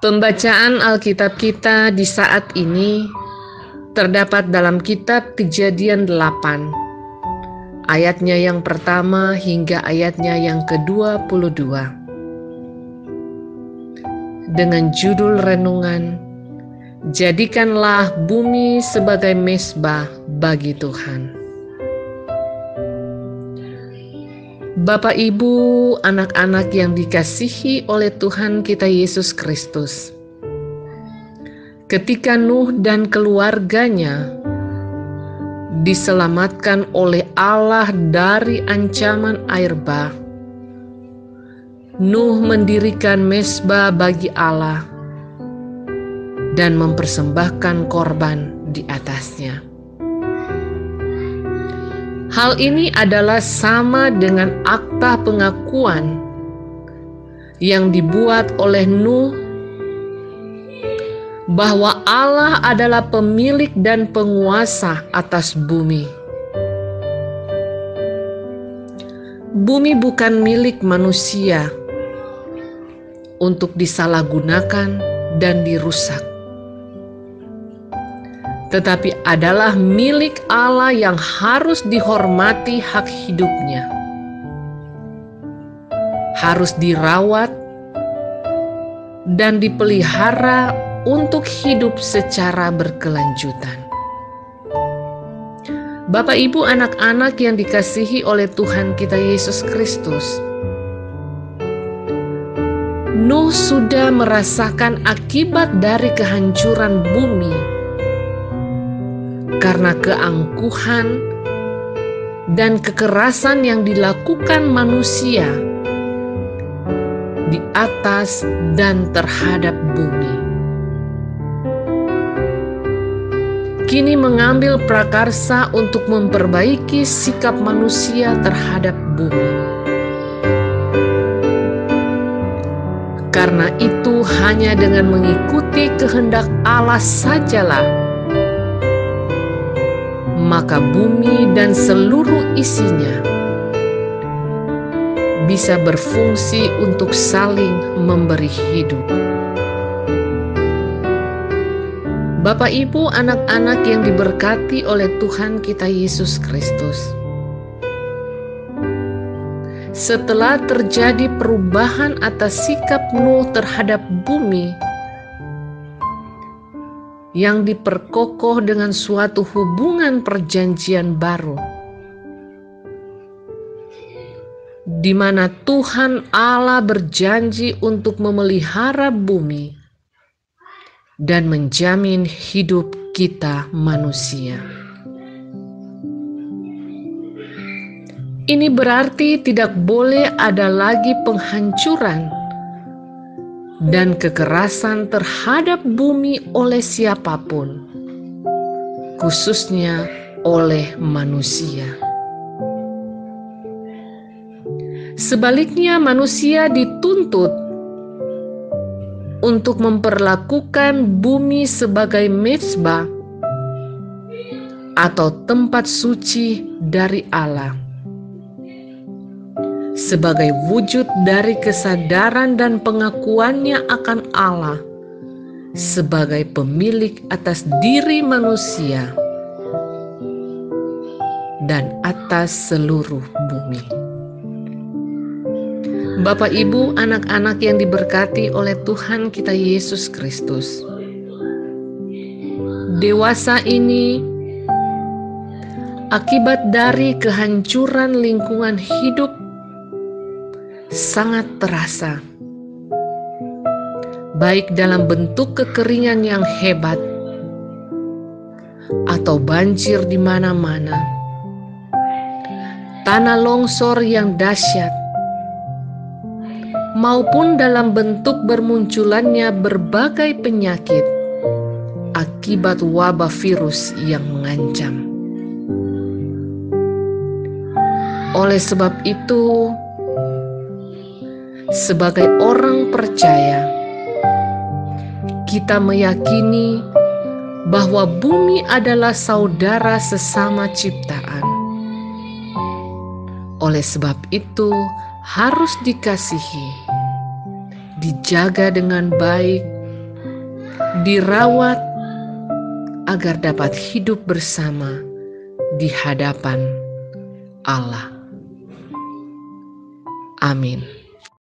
Pembacaan Alkitab kita di saat ini terdapat dalam kitab Kejadian 8, ayatnya yang pertama hingga ayatnya yang ke-22. Dengan judul renungan, Jadikanlah bumi sebagai mezbah bagi Tuhan. Bapak, Ibu, anak-anak yang dikasihi oleh Tuhan kita Yesus Kristus. Ketika Nuh dan keluarganya diselamatkan oleh Allah dari ancaman air bah, Nuh mendirikan mezbah bagi Allah dan mempersembahkan korban di atasnya. Hal ini adalah sama dengan akta pengakuan yang dibuat oleh Nuh bahwa Allah adalah pemilik dan penguasa atas bumi. Bumi bukan milik manusia untuk disalahgunakan dan dirusak, tetapi adalah milik Allah yang harus dihormati hak hidupnya, harus dirawat dan dipelihara untuk hidup secara berkelanjutan. Bapak, Ibu, anak-anak yang dikasihi oleh Tuhan kita Yesus Kristus, Nuh sudah merasakan akibat dari kehancuran bumi karena keangkuhan dan kekerasan yang dilakukan manusia di atas dan terhadap bumi. Kini mengambil prakarsa untuk memperbaiki sikap manusia terhadap bumi. Karena itu hanya dengan mengikuti kehendak Allah sajalah maka bumi dan seluruh isinya bisa berfungsi untuk saling memberi hidup. Bapak, Ibu, anak-anak yang diberkati oleh Tuhan kita Yesus Kristus, setelah terjadi perubahan atas sikap Nuh terhadap bumi yang diperkokoh dengan suatu hubungan perjanjian baru, di mana Tuhan Allah berjanji untuk memelihara bumi dan menjamin hidup kita manusia. Ini berarti tidak boleh ada lagi penghancuran dan kekerasan terhadap bumi oleh siapapun, khususnya oleh manusia. Sebaliknya, manusia dituntut untuk memperlakukan bumi sebagai mezbah atau tempat suci dari Allah, sebagai wujud dari kesadaran dan pengakuannya akan Allah sebagai pemilik atas diri manusia dan atas seluruh bumi. Bapak, Ibu, anak-anak yang diberkati oleh Tuhan kita Yesus Kristus, dewasa ini akibat dari kehancuran lingkungan hidup sangat terasa, baik dalam bentuk kekeringan yang hebat atau banjir di mana-mana, tanah longsor yang dahsyat, maupun dalam bentuk bermunculannya berbagai penyakit akibat wabah virus yang mengancam. Oleh sebab itu, sebagai orang percaya, kita meyakini bahwa bumi adalah saudara sesama ciptaan. Oleh sebab itu, harus dikasihi, dijaga dengan baik, dirawat agar dapat hidup bersama di hadapan Allah. Amin.